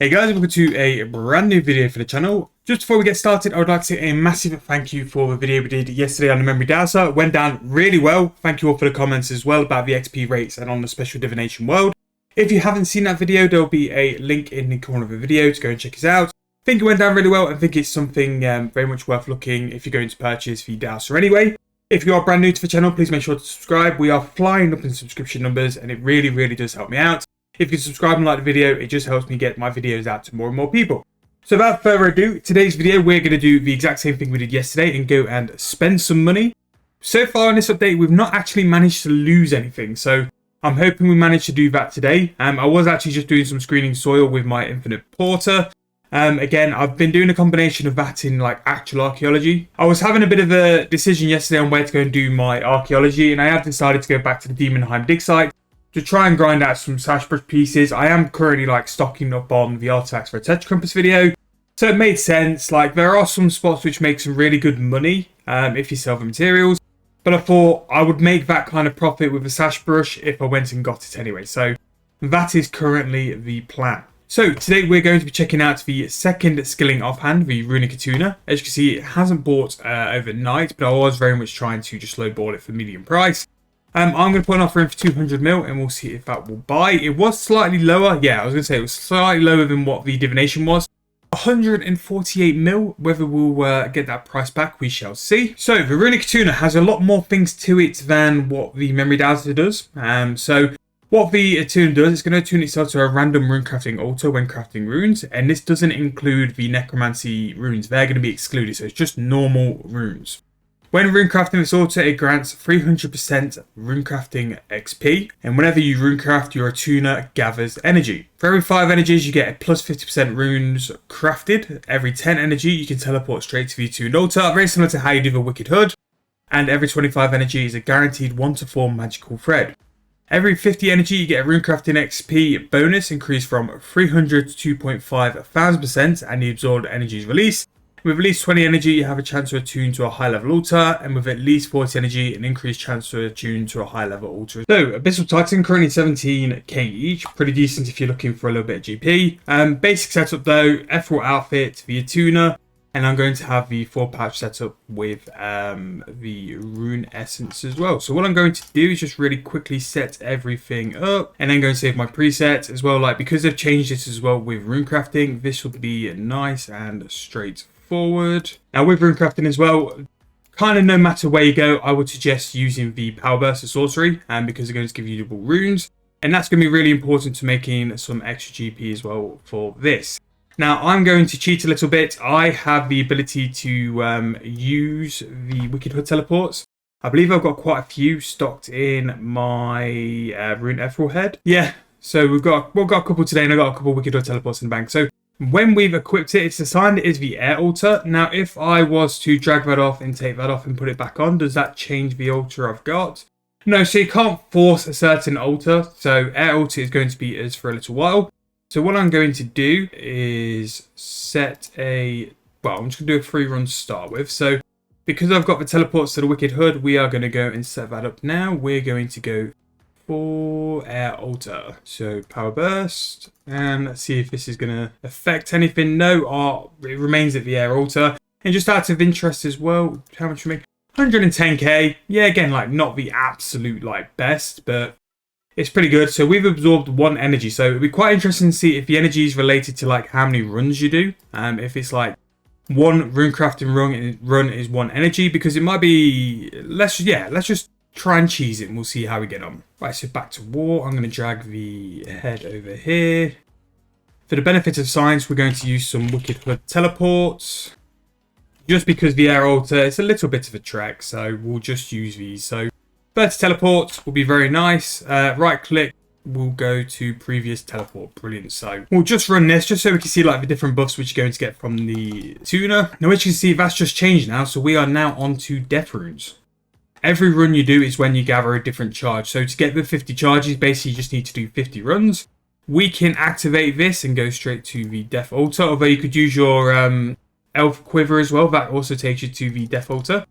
Hey guys, welcome to a brand new video for the channel. Just before we get started, I would like to say a massive thank you for the video we did yesterday on the memory dowser. It went down really well. Thank you all for the comments as well about the XP rates and on the special divination world. If you haven't seen that video, there will be a link in the corner of the video to go and check it out. I think it went down really well. I think it's something very much worth looking if you're going to purchase the dowser anyway. If you are brand new to the channel, please make sure to subscribe. We are flying up in subscription numbers and it really does help me out. If you subscribe and like the video, it just helps me get my videos out to more and more people. So without further ado, today's video, we're going to do the exact same thing we did yesterday and go and spend some money. So far in this update, we've not actually managed to lose anything. So I'm hoping we manage to do that today. I was actually just doing some screening soil with my infinite porter. Again, I've been doing a combination of that in like actual archaeology. I was having a bit of a decision yesterday on where to go and do my archaeology, and I have decided to go back to the Demonheim dig site to try and grind out some sashbrush pieces. I am currently like stocking up on the artifacts for a Tetra Compass video, so it made sense. Like there are some spots which make some really good money if you sell the materials, but I thought I would make that kind of profit with a sashbrush if I went and got it anyway. So that is currently the plan. So today we're going to be checking out the second skilling offhand, the Runic Attuner. As you can see, it hasn't bought overnight, but I was very much trying to just lowball it for medium price. I'm going to put an offer in for 200 mil and we'll see if that will buy. It was slightly lower. Yeah, I was going to say it was slightly lower than what the divination was. 148 mil. Whether we'll get that price back, we shall see. So the Runic Attuner has a lot more things to it than what the memory dowser does. So what the Attuner does, it's going to attune itself to a random runecrafting altar when crafting runes. And this doesn't include the necromancy runes. They're going to be excluded. So it's just normal runes. When runecrafting this altar, it grants 300% runecrafting XP, and whenever you runecraft, your attuner gathers energy. For every 5 energies, you get a plus 50% runes crafted. Every 10 energy, you can teleport straight to the attuned altar, very similar to how you do the Wicked Hood. And every 25 energy is a guaranteed 1 to 4 magical thread. Every 50 energy, you get a runecrafting XP bonus increased from 300 to 2,500%, and the absorbed energy is released. With at least 20 energy, you have a chance to attune to a high level altar, and with at least 40 energy, an increased chance to attune to a high level altar. So, Abyssal Titan currently 17k each, pretty decent if you're looking for a little bit of GP. Basic setup though, Ethereal outfit, the attuner, and I'm going to have the 4-pouch setup with the rune essence as well. So what I'm going to do is just really quickly set everything up and then go and save my presets as well. Like because they've changed this as well with runecrafting, this will be nice and straightforward. Now with runecrafting as well, kind of no matter where you go, I would suggest using the power burst of sorcery, because they're going to give you double runes, and that's going to be really important to making some extra GP as well for this. Now I'm going to cheat a little bit. I have the ability to use the Wicked Hood teleports. I believe I've got quite a few stocked in my Rune Ethereal head. Yeah, so we've got a couple today, and I've got a couple Wicked Hood teleports in the bank. So when we've equipped it, it's assigned it as the air altar. Now, if I was to drag that off and take that off and put it back on, does that change the altar I've got? No, so you can't force a certain altar. So air altar is going to be as for a little while. So what I'm going to do is set a, well, I'm just going to do a free run to start with. So because I've got the teleports to the Wicked Hood, we are going to go and set that up now. We're going to go for air altar. So power burst, and let's see if this is going to affect anything. No, it remains at the air altar. And just out of interest as well, how much we make? 110k. Yeah, again, like not the absolute like best, but it's pretty good. So we've absorbed 1 energy. So it'd be quite interesting to see if the energy is related to like how many runs you do. If it's like 1 runecrafting run is 1 energy, because it might be, let's just try and cheese it and we'll see how we get on. Right, so back to war. I'm going to drag the head over here. For the benefit of science, we're going to use some Wicked Hood teleports. Just because the air altar, it's a little bit of a trek, so we'll just use these. So 30 teleports will be very nice. Right click, we'll go to previous teleport. Brilliant. So we'll just run this just so we can see like the different buffs which you're going to get from the tuner. Now as you can see, that's just changed now. So we are now on to death runes. Every run you do is when you gather a different charge. So to get the 50 charges, basically you just need to do 50 runs. We can activate this and go straight to the death altar, although you could use your elf quiver as well. That also takes you to the death altar.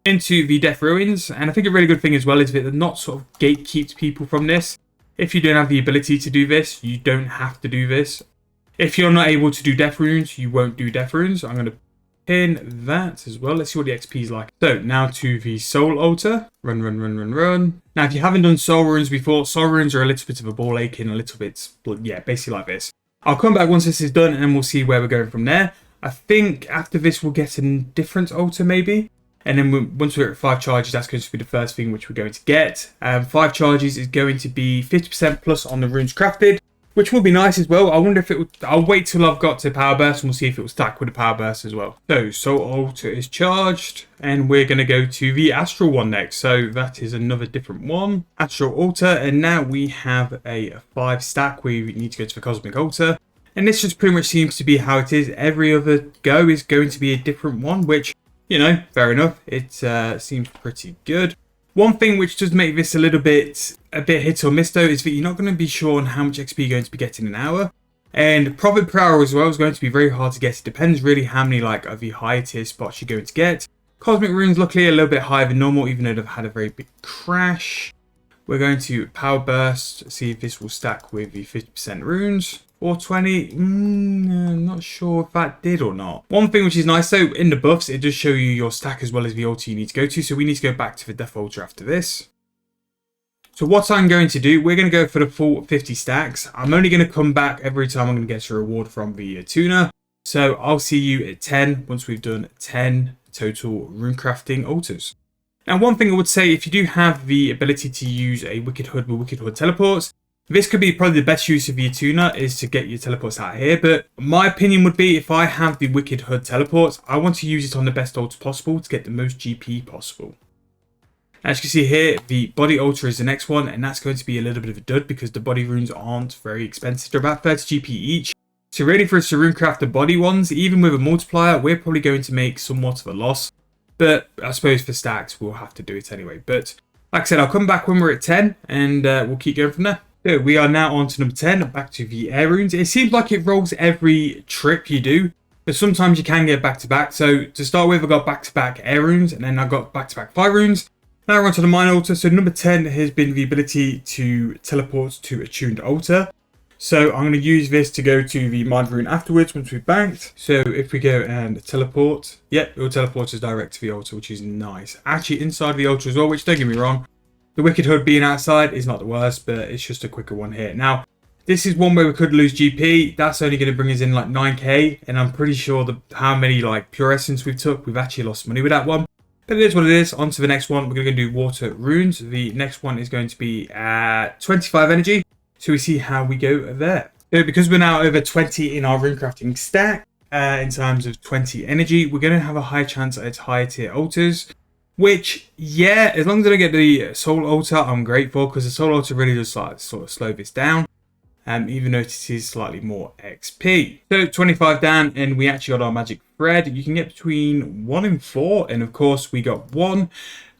Into the death ruins, and I think a really good thing as well is that they're not sort of gatekeeps people from this. If you don't have the ability to do this, you don't have to do this. If you're not able to do death runes, you won't do death runes. I'm going to pin that as well. Let's see what the XP is like. So now to the soul altar. Run. Now, if you haven't done soul runes before, soul runes are a little bit of a ball aching, a little bit, yeah, basically like this. I'll come back once this is done and we'll see where we're going from there. I think after this we'll get a different altar maybe. And then once we're at 5 charges, that's going to be the first thing which we're going to get. 5 charges is going to be 50% plus on the runes crafted, which will be nice as well. I wonder if it would... I'll wait till I've got to power burst and we'll see if it will stack with the power burst as well. So, soul altar is charged and we're going to go to the astral one next. So that is another different one. Astral altar, and now we have a 5 stack. We need to go to the cosmic altar. And this just pretty much seems to be how it is. Every other go is going to be a different one, which, you know, fair enough. It seems pretty good. One thing which does make this a bit hit or miss though is that you're not going to be sure on how much XP you're going to be getting an hour. And profit per hour as well is going to be very hard to get. It depends really how many of the higher tier spots you're going to get. Cosmic runes luckily a little bit higher than normal, even though they've had a very big crash. We're going to power burst, see if this will stack with the 50% runes. 420, not sure if that did or not. One thing which is nice though, in the buffs, it does show you your stack as well as the altar you need to go to. So we need to go back to the death altar after this. So what I'm going to do, we're going to go for the full 50 stacks. I'm only going to come back every time I'm going to get a reward from the tuner. So I'll see you at 10 once we've done 10 total runecrafting altars. Now one thing I would say, if you do have the ability to use a Wicked Hood with Wicked Hood teleports, this could be probably the best use of your tuner is to get your teleports out here. But my opinion would be, if I have the Wicked Hood teleports, I want to use it on the best altar possible to get the most GP possible. As you can see here, the body altar is the next one, and that's going to be a little bit of a dud because the body runes aren't very expensive. They're about 30 GP each. So really for us to runecraft the body ones, even with a multiplier, we're probably going to make somewhat of a loss. But I suppose for stacks, we'll have to do it anyway. But like I said, I'll come back when we're at 10 and we'll keep going from there. So we are now on to number 10, back to the air runes. It seems like it rolls every trip you do, but sometimes you can get back-to-back. So to start with, I got back-to-back air runes, and then I got back-to-back fire runes. Now we're on to the mine altar. So number 10 has been the ability to teleport to a tuned altar. So I'm going to use this to go to the mine rune afterwards once we've banked. So if we go and teleport, yep, it will teleport us direct to the altar, which is nice. Actually inside the altar as well, which don't get me wrong, the Wicked Hood being outside is not the worst, but it's just a quicker one here. Now, this is one where we could lose GP. That's only going to bring us in like 9k, and I'm pretty sure how many like pure essence we've took, we've actually lost money with that one. But it is what it is. On to the next one. We're going to do water runes. The next one is going to be 25 energy. So we see how we go there. So because we're now over 20 in our runecrafting stack, in terms of 20 energy, we're going to have a high chance at higher tier altars. Which, yeah, as long as I don't get the soul altar, I'm grateful, because the soul altar really does like sort of slow this down. Even though it is slightly more XP. So 25 down, and we actually got our magic thread. You can get between 1 and 4, and of course we got 1.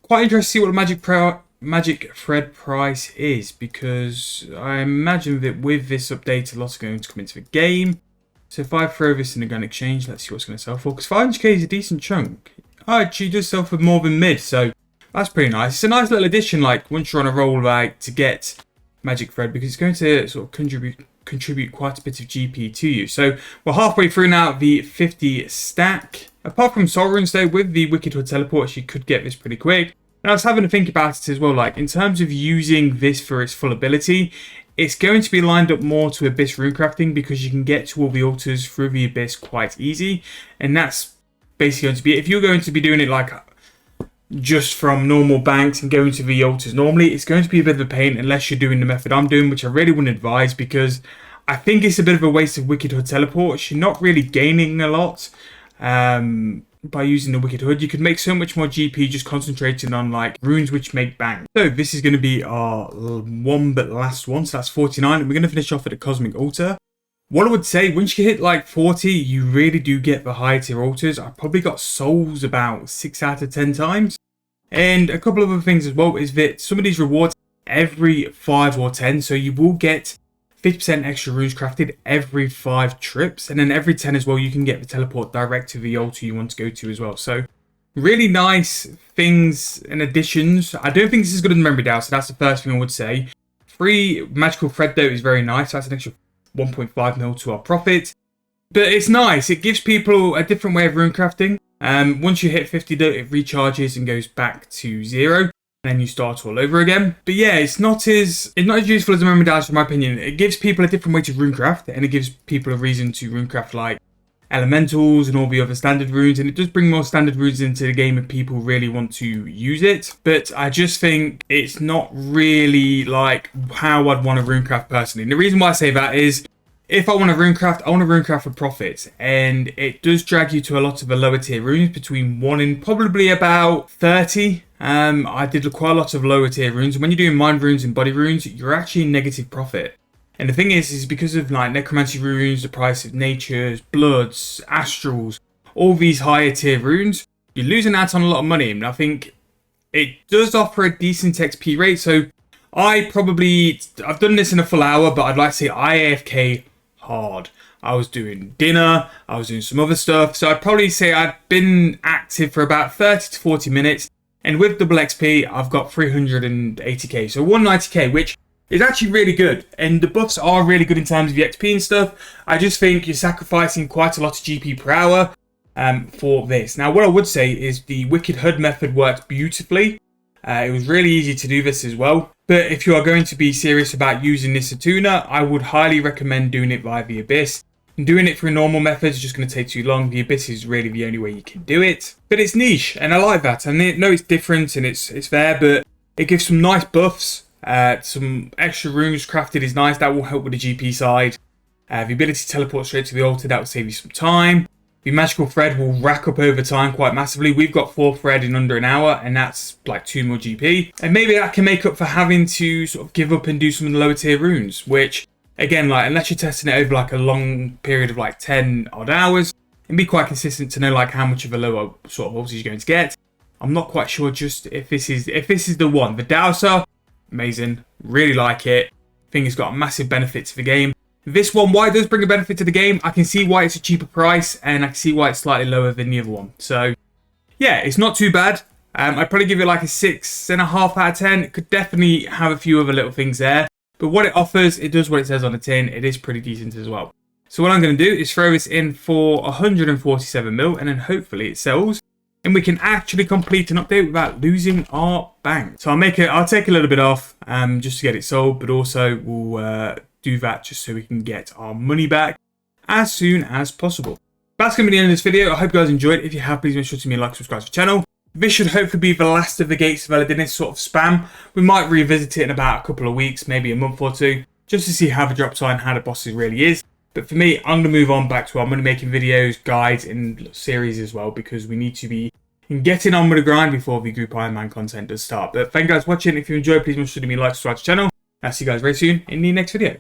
Quite interested to see what the magic thread price is, because I imagine that with this update, a lot are going to come into the game. So if I throw this in a gun exchange, let's see what's going to sell for, because 500k is a decent chunk. Oh, it actually does sell for more than mid, so that's pretty nice. It's a nice little addition, like once you're on a roll, like to get magic thread, because it's going to sort of contribute quite a bit of GP to you. So we're halfway through now the 50 stack. Apart from soul runes though, with the Wicked Hood teleports, you could get this pretty quick. And I was having to think about it as well, like in terms of using this for its full ability, it's going to be lined up more to Abyss runecrafting, because you can get to all the altars through the Abyss quite easy, and that's basically going to be it. If you're going to be doing it like just from normal banks and going to the altars normally, it's going to be a bit of a pain unless you're doing the method I'm doing, which I really wouldn't advise, because I think it's a bit of a waste of Wicked Hood teleports. You're not really gaining a lot by using the Wicked Hood. You could make so much more GP just concentrating on like runes which make bang. So this is going to be our one but last one, so that's 49, and we're going to finish off at the cosmic altar. What I would say, once you hit like 40, you really do get the higher tier altars. I probably got souls about 6 out of 10 times. And a couple of other things as well is that some of these rewards every 5 or 10. So you will get 50% extra runes crafted every 5 trips. And then every 10 as well, you can get the teleport direct to the altar you want to go to as well. So really nice things and additions. I don't think this is good in memory dial, so that's the first thing I would say. Free magical thread though is very nice. That's an extra 1.5 mil to our profit. But it's nice. It gives people a different way of runecrafting. Once you hit 50, it recharges and goes back to 0. And then you start all over again. But yeah, it's not as useful as a memory dowser, in my opinion. It gives people a different way to runecraft, and it gives people a reason to runecraft like elementals and all the other standard runes, and it does bring more standard runes into the game if people really want to use it. But I just think it's not really like how I'd want to runecraft personally. And the reason why I say that is, if I want to runecraft, I want to runecraft for profit, and it does drag you to a lot of the lower tier runes, between 1 and probably about 30. I did quite a lot of lower tier runes, and when you're doing mind runes and body runes, you're actually in negative profit. And the thing is because of like necromancy runes, the price of natures, bloods, astrals, all these higher tier runes, you're losing out on a lot of money. And I think it does offer a decent XP rate. So I've done this in a full hour, but I'd like to say I AFK hard. I was doing dinner, I was doing some other stuff. So I'd probably say I'd been active for about 30 to 40 minutes. And with double XP, I've got 380k. So 190k, which is actually really good, and the buffs are really good in terms of the XP and stuff. I just think you're sacrificing quite a lot of GP per hour for this. Now, what I would say is the Wicked HUD method works beautifully. It was really easy to do this as well. But if you are going to be serious about using this Attuner, I would highly recommend doing it via the Abyss. And doing it through normal methods is just going to take too long. The Abyss is really the only way you can do it. But it's niche, and I like that. And I know it's different and it's there, but it gives some nice buffs. Some extra runes crafted is nice. That will help with the GP side. The ability to teleport straight to the altar, that will save you some time. The magical thread will rack up over time quite massively. We've got 4 thread in under an hour, and that's like 2 more GP. And maybe that can make up for having to sort of give up and do some of the lower tier runes, which again, like unless you're testing it over like a long period of like 10 odd hours, and be quite consistent to know like how much of a lower sort of voltage you're going to get. I'm not quite sure just if this is the one. The Dowser, amazing, really like it. I think it's got a massive benefit to the game. This one, why it does bring a benefit to the game, I can see why it's a cheaper price, and I can see why it's slightly lower than the other one. So yeah, it's not too bad. I'd probably give it like a 6.5 out of 10. It could definitely have a few other little things there, but what it offers, it does what it says on the tin. It is pretty decent as well. So what I'm going to do is throw this in for 147 mil, and then hopefully it sells, and we can actually complete an update without losing our bank. So I'll take a little bit off just to get it sold, but also we'll do that just so we can get our money back as soon as possible. That's going to be the end of this video. I hope you guys enjoyed. If you have, please make sure to like, subscribe to the channel. This should hopefully be the last of the Gates of Elidinis sort of spam. We might revisit it in about a couple of weeks, maybe a month or two, just to see how the drop time, how the bosses really is. But for me, I'm going to move on back to our money making videos, guides, and series as well, because we need to be getting on with the grind before the group Iron Man content does start. But thank you guys for watching. If you enjoyed, please make sure to like, subscribe to the channel. I'll see you guys very soon in the next video.